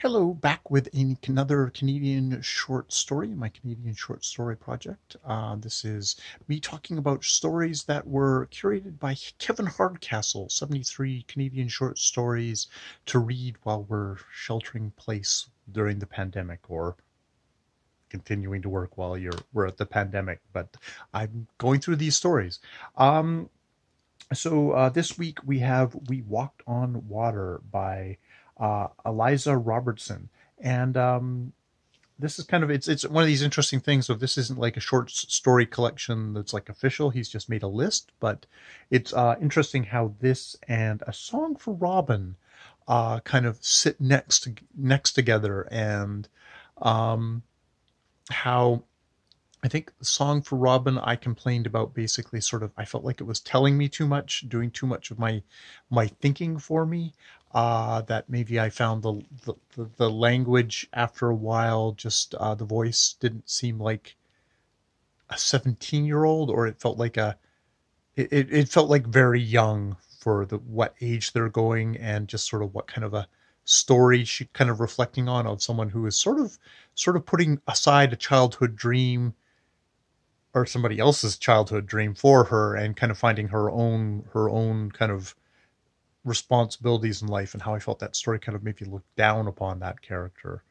Hello, back with another Canadian short story in my Canadian short story project. This is me talking about stories that were curated by Kevin Hardcastle, 73 Canadian short stories to read while we're sheltering in place during the pandemic or continuing to work while we're at the pandemic. But I'm going through these stories. This week We Walked on Water by Eliza Robertson. And this is kind of it's one of these interesting things. So this isn't like a short story collection that's like official. He's just made a list, but it's interesting how this and A Song for Robin kind of sit next together, and how I think the Song for Robin I complained about basically sort of I felt like it was telling me too much, doing too much of my thinking for me. That maybe I found the language after a while, just the voice didn't seem like a 17-year-old, or it felt like it felt like very young for the what age they're going, and just sort of what kind of a story she kind of reflecting on of someone who is sort of putting aside a childhood dream or somebody else's childhood dream for her, and kind of finding her own kind of responsibilities in life, and how I felt that story kind of maybe looked down upon that character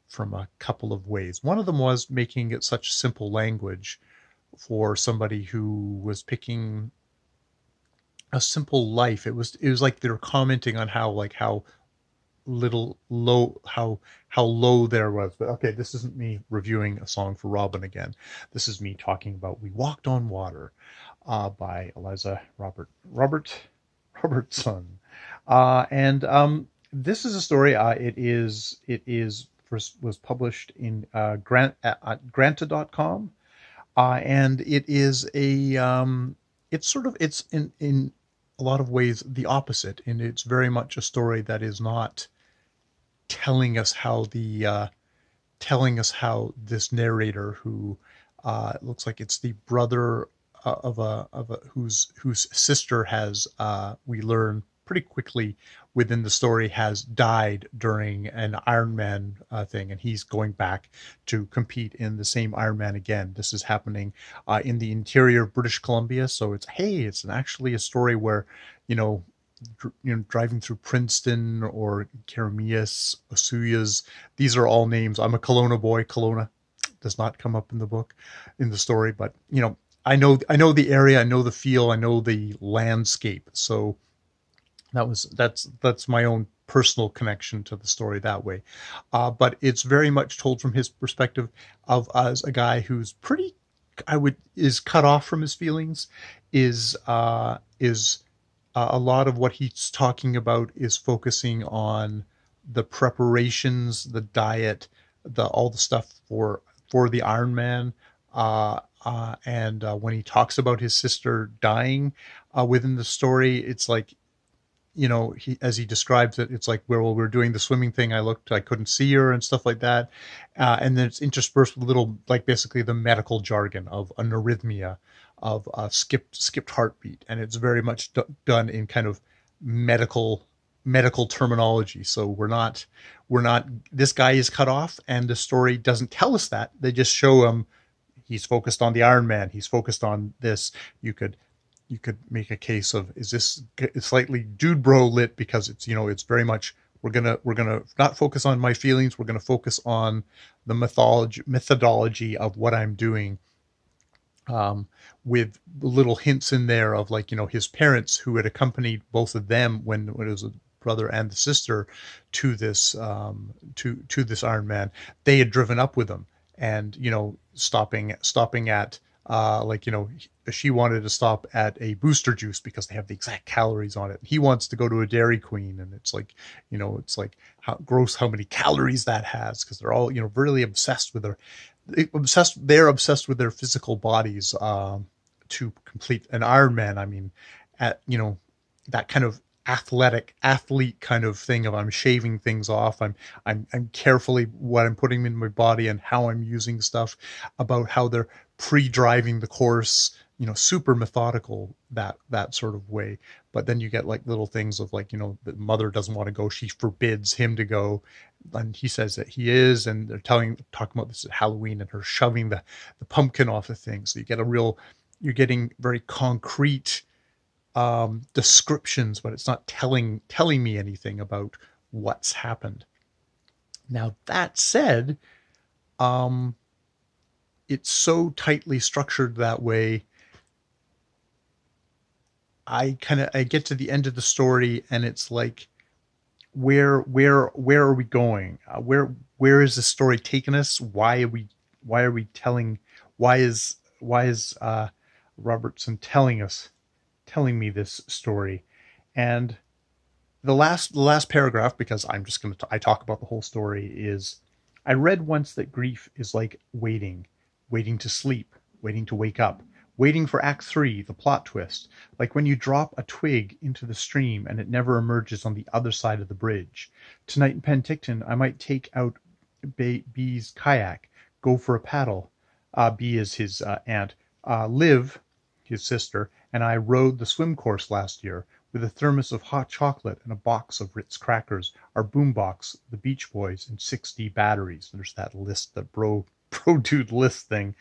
from a couple of ways. One of them was making it such simple language for somebody who was picking a simple life. It was like they were commenting on how little low how low there was. But okay, this isn't me reviewing A Song for Robin again. This is me talking about We Walked on Water by Eliza Rbrtsn. And this is a story. Was published in Granta.com, and it is it's in a lot of ways the opposite, and it's very much a story that is not telling us how this narrator, who looks like it's the brother of a whose sister has, we learn pretty quickly within the story, has died during an Ironman thing, and he's going back to compete in the same Ironman again. This is happening in the interior of British Columbia, so it's actually a story where, driving through Princeton or Keremeos, Osuyas. These are all names. I'm a Kelowna boy. Kelowna does not come up in the book, in the story, but I know the area, I know the feel, I know the landscape. So that's my own personal connection to the story that way. But it's very much told from his perspective of as a guy who's is cut off from his feelings. Is a lot of what he's talking about is focusing on the preparations, the diet, all the stuff for the Ironman. And when he talks about his sister dying within the story, it's like, as he describes it, it's like, while we're doing the swimming thing, I couldn't see her and stuff like that. And then it's interspersed with little, like basically the medical jargon of an arrhythmia, of skipped heartbeat. And it's very much done in kind of medical terminology. So we're not, this guy is cut off, and the story doesn't tell us that. They just show him, he's focused on the Iron Man. He's focused on this. You could make a case of, is this slightly dude bro lit, because it's, it's very much, we're gonna not focus on my feelings. We're gonna focus on the methodology of what I'm doing, with little hints in there of, like, his parents, who had accompanied both of them when it was a brother and the sister to this to this Iron Man. They had driven up with him, and stopping at she wanted to stop at a Booster Juice because they have the exact calories on it. He wants to go to a Dairy Queen, and it's like, it's like how gross how many calories that has, because they're all, really obsessed with they're obsessed with their physical bodies to complete an Ironman. I mean, that kind of athlete kind of thing of, I'm shaving things off. I'm carefully what I'm putting in my body and how I'm using stuff, about how they're pre-driving the course, super methodical that sort of way. But then you get like little things of like, the mother doesn't want to go, she forbids him to go, and he says that he is, and they're talking about this at Halloween, and her shoving the pumpkin off the thing. So you're getting very concrete descriptions, but it's not telling me anything about what's happened. Now that said, it's so tightly structured that way. I get to the end of the story, and it's like, where are we going? Where is the story taking us? Why are we telling? Why is Rbrtsn telling me this story? And the last paragraph, because I talk about the whole story, is, I read once that grief is like waiting to sleep, waiting to wake up, waiting for Act 3, the plot twist, like when you drop a twig into the stream and it never emerges on the other side of the bridge. Tonight in Prjct, I might take out B's kayak, go for a paddle. B is his aunt. Liv, his sister, and I rode the swim course last year with a thermos of hot chocolate and a box of Ritz crackers, our boombox, the Beach Boys, and 60 batteries. There's that list, that bro dude list thing.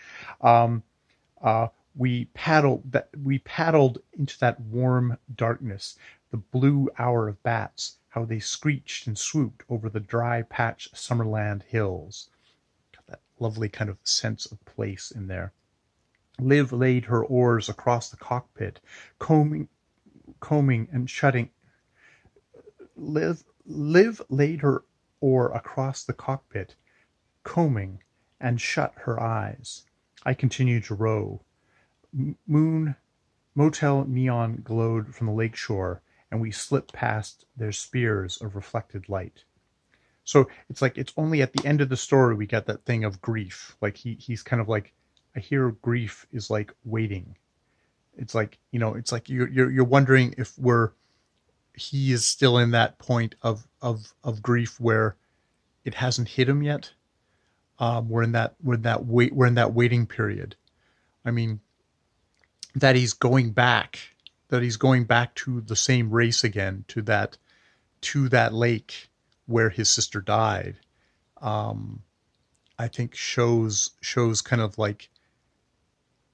We paddled into that warm darkness, the blue hour of bats, how they screeched and swooped over the dry patch Summerland hills. Got that lovely kind of sense of place in there. Liv laid her oars across the cockpit, combing and shutting. Liv laid her oar across the cockpit, combing, and shut her eyes. I continued to row. Motel neon glowed from the lakeshore, and we slipped past their spears of reflected light. So it's like, it's only at the end of the story we get that thing of grief. Like he's kind of like, I hear grief is like waiting. It's like, it's like you're wondering if he is still in that point of grief where it hasn't hit him yet. We're in that waiting period. I mean, that he's going back to the same race again, to that lake where his sister died. I think shows kind of like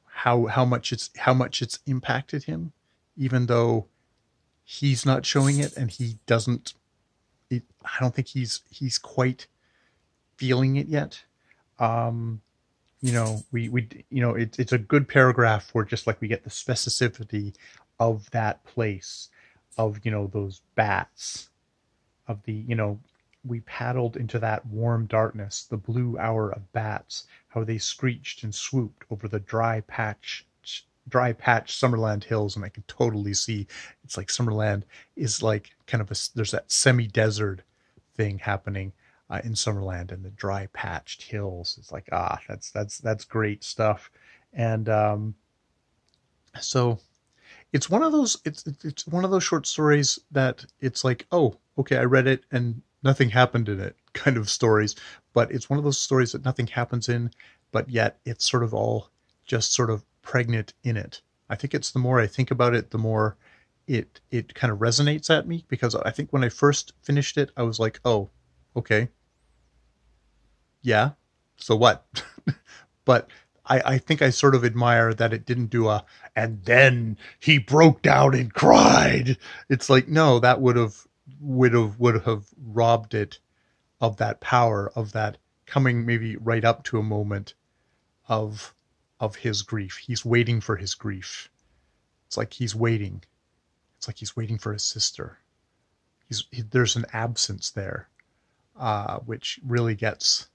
how much it's impacted him, even though he's not showing it, and he doesn't. I don't think he's quite feeling it yet. It's a good paragraph where just like we get the specificity of that place, of those bats, of the we paddled into that warm darkness, the blue hour of bats, how they screeched and swooped over the dry patch Summerland hills. And I can totally see, it's like Summerland is like kind of there's that semi-desert thing happening in Summerland, and the dry patched hills. It's like, that's great stuff. And so it's one of those it's one of those short stories that it's like, oh, okay, I read it and nothing happened in it kind of stories. But it's one of those stories that nothing happens in, but yet it's sort of all just sort of pregnant in it. I think it's, the more I think about it, the more it kind of resonates at me, because I think when I first finished it, I was like, oh, okay, yeah, so what? But I think I sort of admire that it didn't do and then he broke down and cried. It's like, no, that would have robbed it of that power, of that coming maybe right up to a moment of his grief. He's waiting for his grief. It's like he's waiting. It's like he's waiting for his sister. There's an absence there, which really gets.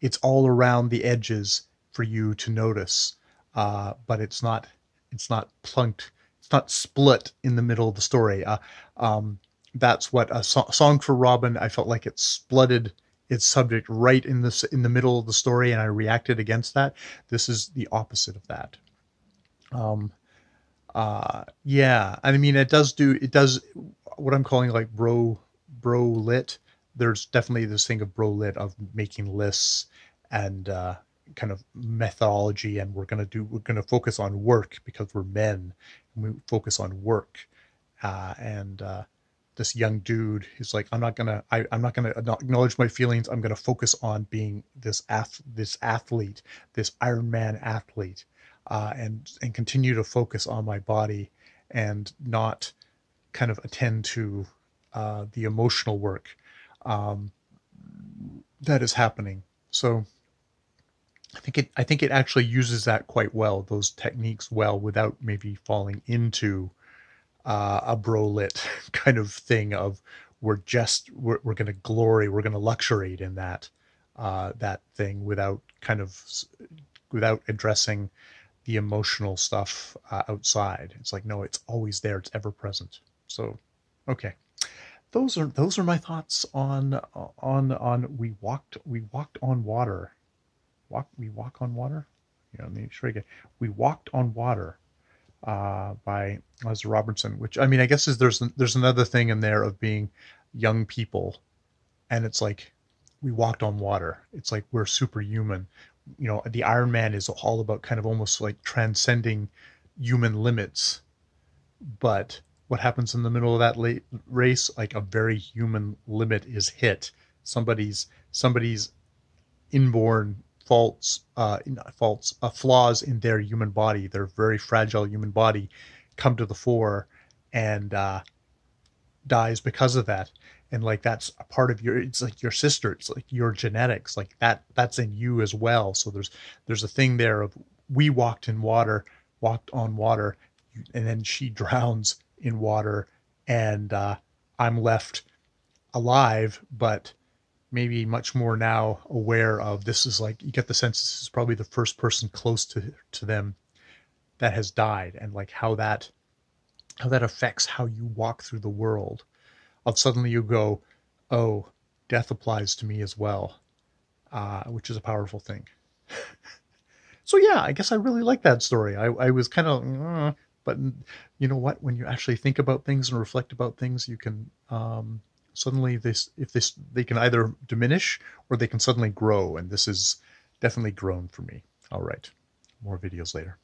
It's all around the edges for you to notice, but it's not plunked. It's not split in the middle of the story. That's what a Song for Robin. I felt like it splitted its subject right in the middle of the story, and I reacted against that. This is the opposite of that. Yeah, I mean, it does what I'm calling like bro lit. There's definitely this thing of bro lit, of making lists and kind of methodology, and we're gonna focus on work because we're men, and we focus on work. And This young dude, he's like, I'm not gonna acknowledge my feelings. I'm gonna focus on being this athlete, this Iron Man athlete, and continue to focus on my body and not kind of attend to the emotional work um, that is happening. So I think it actually uses that quite well, those techniques well, without maybe falling into a bro lit kind of thing of we're going to glory, we're going to luxuriate in that thing without addressing the emotional stuff outside. It's like, no, it's always there, it's ever present. So okay, those are my thoughts on we walked on water. We walk on water. Yeah, let me sure again. We walked on water by Rbrtsn, which, I mean, I guess there's another thing in there of being young people, and it's like we walked on water. It's like we're superhuman. You know, the Iron Man is all about kind of almost like transcending human limits. But what happens in the middle of that race? Like a very human limit is hit. Somebody's inborn flaws in their human body, their very fragile human body, come to the fore, and dies because of that. And like that's a part of it's like your sister, it's like your genetics, like that's in you as well. So there's a thing there of we walked on water, and then she drowns in water, and I'm left alive, but maybe much more now aware of, this is like, you get the sense this is probably the first person close to them that has died, and like how that affects how you walk through the world. Of suddenly you go, oh, death applies to me as well, which is a powerful thing. So yeah, I guess I really like that story. I was kind of, but you know what? When you actually think about things and reflect about things, you can suddenly they can either diminish or they can suddenly grow, and this is definitely grown for me. All right, more videos later.